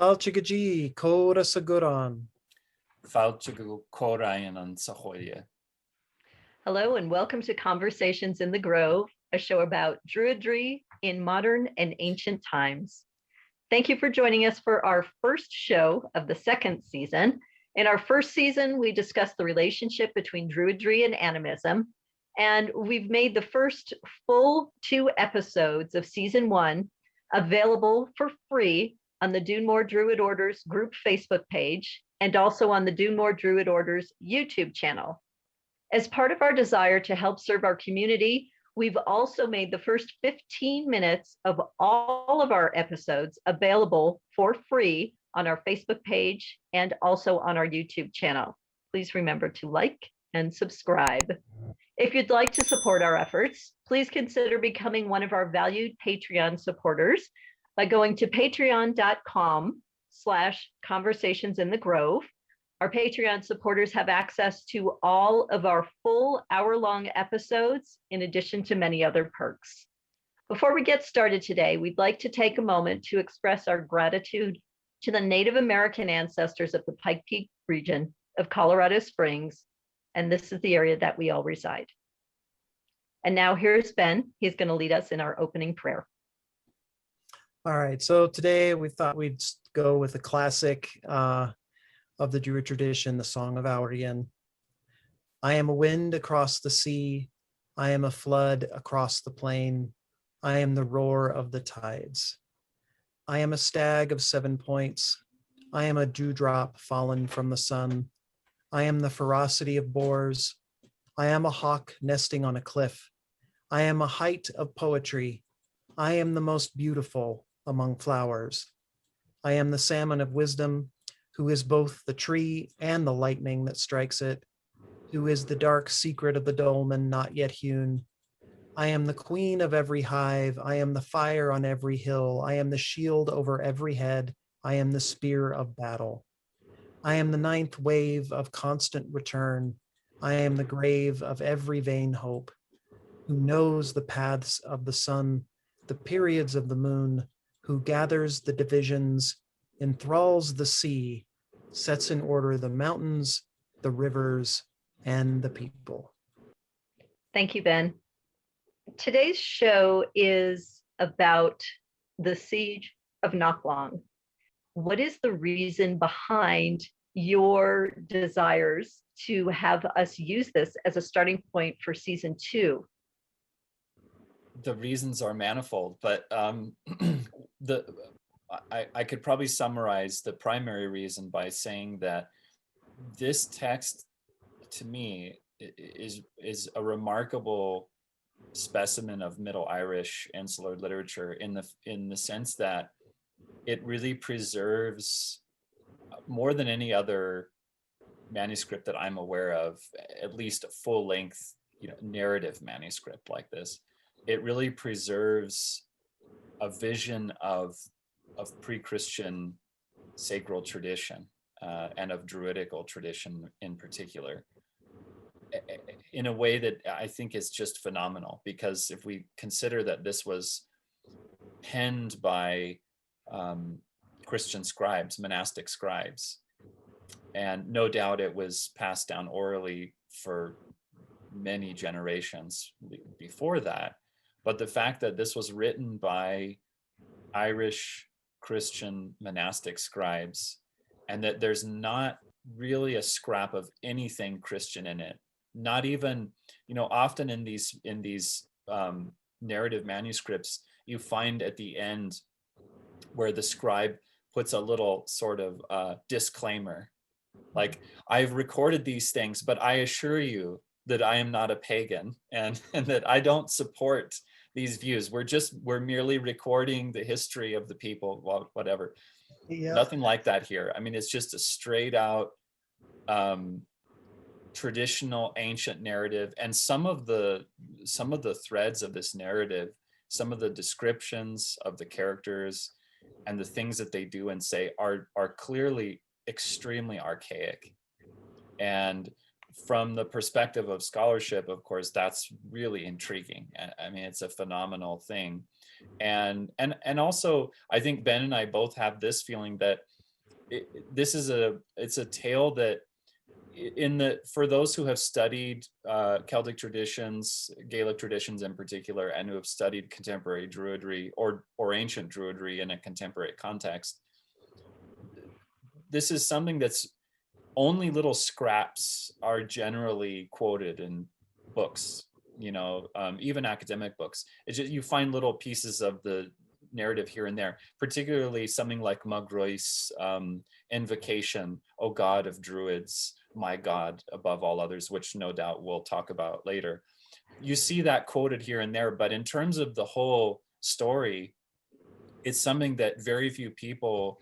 Falchigajee, Koda Saguran. Falchigu Korayan on Sahoya. Hello and welcome to Conversations in the Grove, a show about Druidry in modern and ancient times. Thank you for joining us for our first show of the second season. In our first season, we discussed the relationship between Druidry and animism, and we've made the first full 2 episodes of season 1 available for free on the Dunmore Druid Orders group Facebook page and also on the Dunmore Druid Orders YouTube channel. As part of our desire to help serve our community, we've also made the first 15 minutes of all of our episodes available for free on our Facebook page and also on our YouTube channel. Please remember to like and subscribe. If you'd like to support our efforts, please consider becoming one of our valued Patreon supporters by going to patreon.com/conversationsinthegrove. Our Patreon supporters have access to all of our full hour-long episodes, in addition to many other perks. Before we get started today, we'd like to take a moment to express our gratitude to the Native American ancestors of the Pike Peak region of Colorado Springs, and this is the area that we all reside. And now here's Ben. He's going to lead us in our opening prayer. All right, so today we thought we'd go with a classic of the Druid tradition, the Song of Aurian. I am a wind across the sea. I am a flood across the plain. I am the roar of the tides. I am a stag of 7 points. I am a dewdrop fallen from the sun. I am the ferocity of boars. I am a hawk nesting on a cliff. I am a height of poetry. I am the most beautiful among flowers. I am the salmon of wisdom, who is both the tree and the lightning that strikes it, who is the dark secret of the dolmen not yet hewn. I am the queen of every hive. I am the fire on every hill. I am the shield over every head. I am the spear of battle. I am the 9th wave of constant return. I am the grave of every vain hope, who knows the paths of the sun, the periods of the moon, who gathers the divisions, enthralls the sea, sets in order the mountains, the rivers, and the people. Thank you, Ben. Today's show is about the Siege of Knocklong. What is the reason behind your desires to have us use this as a starting point for season 2? The reasons are manifold, but I could probably summarize the primary reason by saying that this text, to me, is a remarkable specimen of Middle Irish insular literature in the sense that it really preserves, more than any other manuscript that I'm aware of, at least a full-length, narrative manuscript like this. It really preserves a vision of pre-Christian sacral tradition and of Druidical tradition in particular, in a way that I think is just phenomenal. Because if we consider that this was penned by Christian scribes, monastic scribes, and no doubt it was passed down orally for many generations before that. But the fact that this was written by Irish Christian monastic scribes, and that there's not really a scrap of anything Christian in it, not even, often in these narrative manuscripts, you find at the end where the scribe puts a little sort of disclaimer, like, I've recorded these things, but I assure you that I am not a pagan and that I don't support these views. We're merely recording the history of the people, well, whatever. Yeah. Nothing like that here. I mean, it's just a straight out traditional ancient narrative, and some of the threads of this narrative, some of the descriptions of the characters and the things that they do and say are clearly extremely archaic. And from the perspective of scholarship, of course, that's really intriguing. I mean, it's a phenomenal thing. And also, I think Ben and I both have this feeling that it's a tale that for those who have studied Celtic traditions, Gaelic traditions in particular, and who have studied contemporary Druidry or ancient Druidry in a contemporary context, this is something that's only little scraps are generally quoted in books, even academic books. It's just, you find little pieces of the narrative here and there, particularly something like Magrois invocation, "O God of Druids, my God above all others," which no doubt we'll talk about later. You see that quoted here and there, but in terms of the whole story, it's something that very few people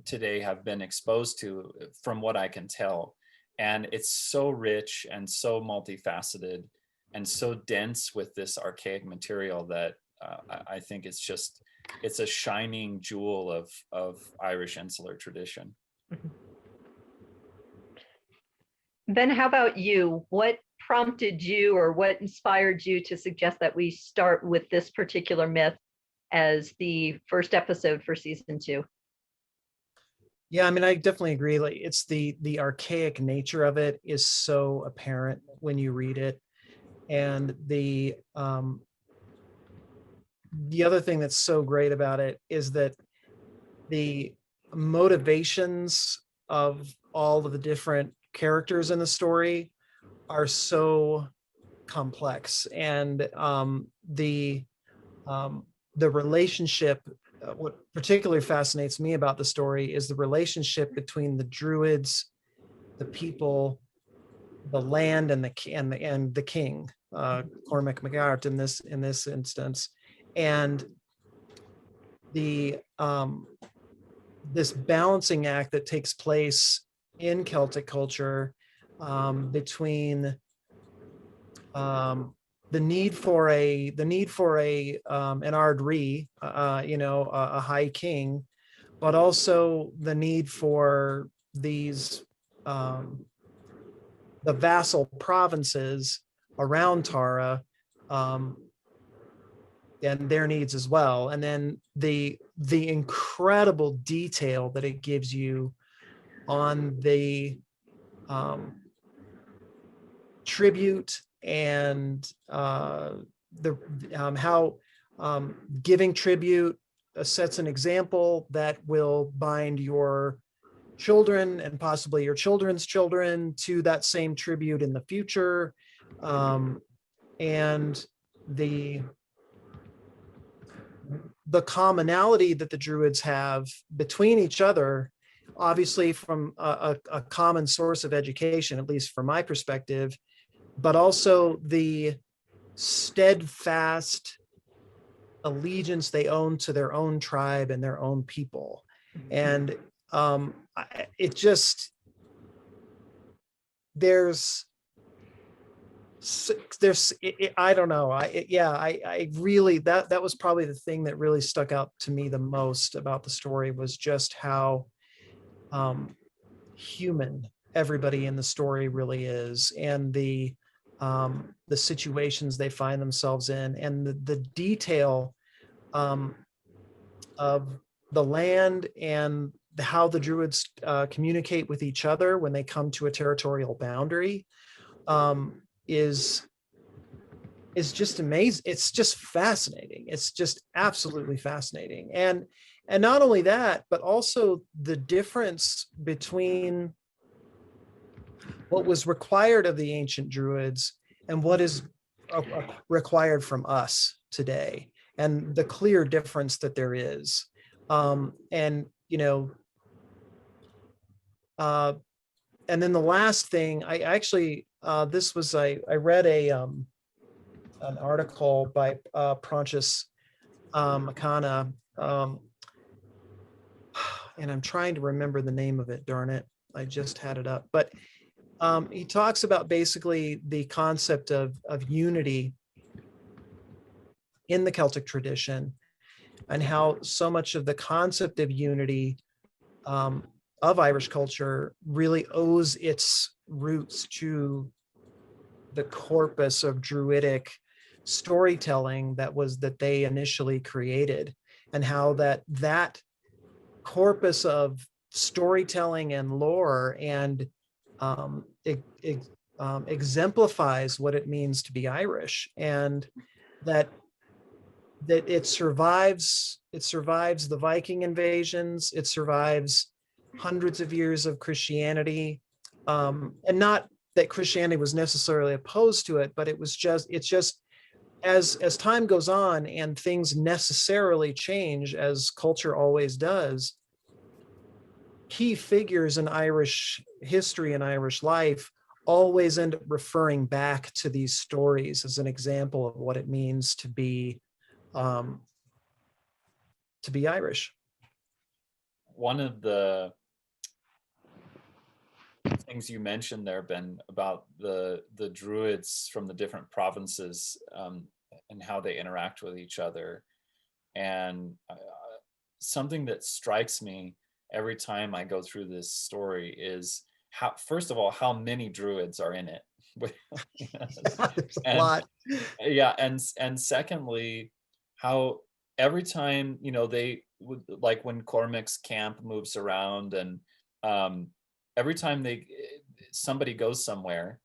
today have been exposed to, from what I can tell. And it's so rich and so multifaceted and so dense with this archaic material that I think it's a shining jewel of Irish insular tradition. Ben, how about you? What prompted you, or what inspired you to suggest that we start with this particular myth as the first episode for season 2? Yeah, I mean, I definitely agree. Like, it's the archaic nature of it is so apparent when you read it. And the other thing that's so great about it is that the motivations of all of the different characters in the story are so complex, and the relationship, what particularly fascinates me about the story is the relationship between the Druids, the people, the land, and the king, Cormac MacArt in this instance, and the this balancing act that takes place in Celtic culture between the need for an ardrí, a high king, but also the need for these the vassal provinces around Tara, and their needs as well. And then the incredible detail that it gives you on the tribute and how giving tribute sets an example that will bind your children and possibly your children's children to that same tribute in the future, and the commonality that the Druids have between each other, obviously from a common source of education, at least from my perspective, but also the steadfast allegiance they own to their own tribe and their own people. And it just, I don't know. I really, that was probably the thing that really stuck out to me the most about the story, was just how human everybody in the story really is, and the situations they find themselves in, and the detail of the land and how the Druids communicate with each other when they come to a territorial boundary is just amazing. It's just fascinating. It's just absolutely fascinating. And not only that, but also the difference between what was required of the ancient Druids and what is required from us today, and the clear difference that there is. And then the last thing, I actually, I read an article by Prontius McCanna, and I'm trying to remember the name of it, darn it. I just had it up. But he talks about basically the concept of unity in the Celtic tradition, and how so much of the concept of unity of Irish culture really owes its roots to the corpus of Druidic storytelling that they initially created, and how that corpus of storytelling and lore, and it exemplifies what it means to be Irish, and that it survives the Viking invasions, it survives hundreds of years of Christianity, and not that Christianity was necessarily opposed to it, but it's just as time goes on and things necessarily change, as culture always does, key figures in Irish history and Irish life always end up referring back to these stories as an example of what it means um, to be Irish. One of the things you mentioned there, Ben, about the Druids from the different provinces, and how they interact with each other, and something that strikes me every time I go through this story is how, first of all, how many Druids are in it. There's a And lot. yeah, and secondly, how every time, they would, like when Cormac's camp moves around, and every time somebody goes somewhere,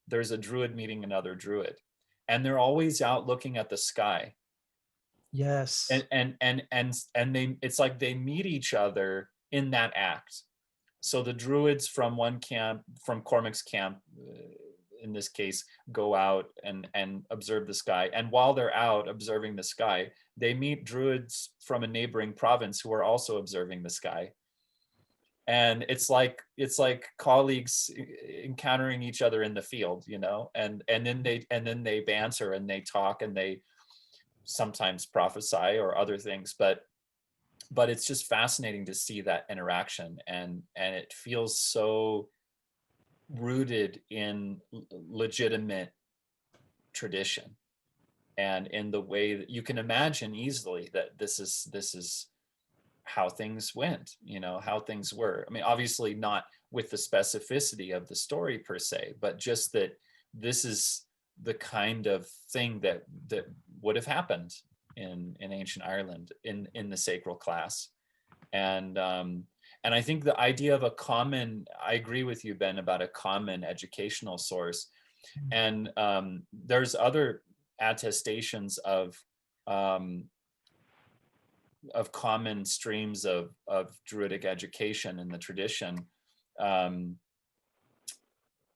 there's a Druid meeting another Druid, and they're always out looking at the sky, Yes. and they, it's like they meet each other in that act. So the Druids from one camp, from Cormac's camp, in this case, go out and observe the sky. And while they're out observing the sky, they meet Druids from a neighboring province who are also observing the sky. And it's like colleagues encountering each other in the field, and then they banter and they talk and they sometimes prophesy or other things, but it's just fascinating to see that interaction, and it feels so rooted in legitimate tradition, and in the way that you can imagine easily that this is how things went, how things were. I mean, obviously not with the specificity of the story per se, but just that this is the kind of thing that would have happened in ancient Ireland in the sacral class. And I think the idea of a common, I agree with you, Ben, about a common educational source. And there's other attestations of common streams of Druidic education in the tradition.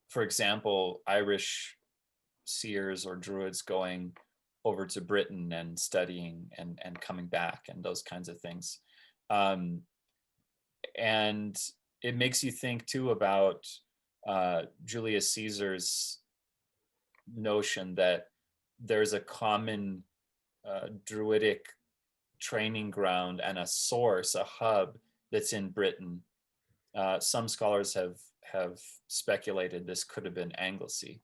For example, Irish seers or Druids going over to Britain and studying and coming back and those kinds of things. And it makes you think too about Julius Caesar's notion that there's a common Druidic training ground and a source, a hub that's in Britain. Some scholars have speculated this could have been Anglesey,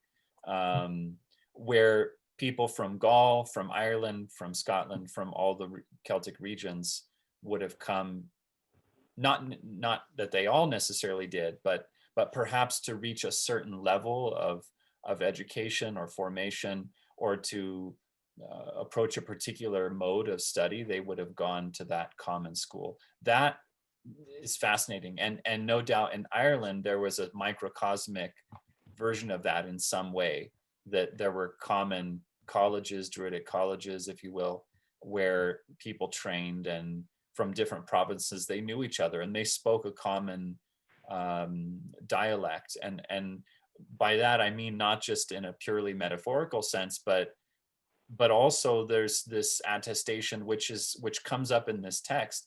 where people from Gaul, from Ireland, from Scotland, from all the Celtic regions would have come. Not that they all necessarily did, but perhaps to reach a certain level of education or formation, or to approach a particular mode of study, they would have gone to that common school. That is fascinating, and no doubt in Ireland there was a microcosmic version of that in some way, that there were common colleges, Druidic colleges, if you will, where people trained, and from different provinces they knew each other and they spoke a common dialect. And by that I mean not just in a purely metaphorical sense, but also there's this attestation which comes up in this text,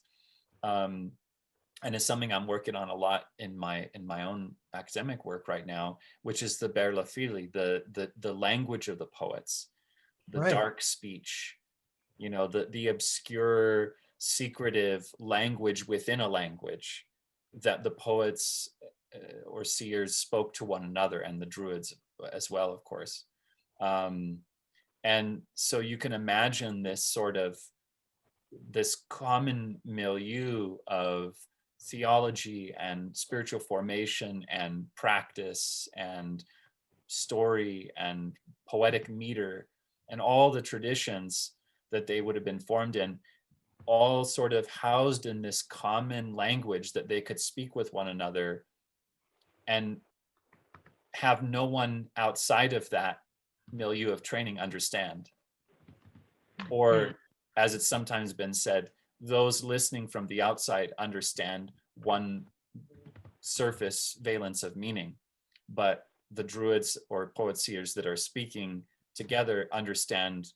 and is something I'm working on a lot in my own academic work right now, which is the Beirla Fili, the language of the poets, the Right. dark speech, the obscure, secretive language within a language that the poets or seers spoke to one another, and the Druids as well, of course. And so you can imagine this common milieu of theology and spiritual formation and practice and story and poetic meter and all the traditions that they would have been formed in, all sort of housed in this common language that they could speak with one another and have no one outside of that milieu of training understand. Or, as it's sometimes been said, those listening from the outside understand one surface valence of meaning, but the druids or poet seers that are speaking together understand,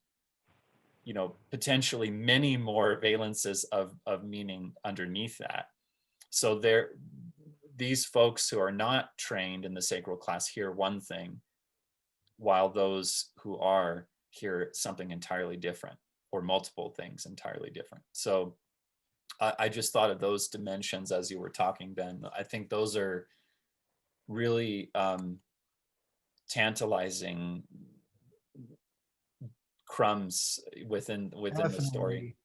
you know, potentially many more valences of meaning underneath that. So these folks who are not trained in the sacral class hear one thing, while those who are hear something entirely different, or multiple things entirely different. So I just thought of those dimensions as you were talking, Ben. I think those are really tantalizing crumbs within the story.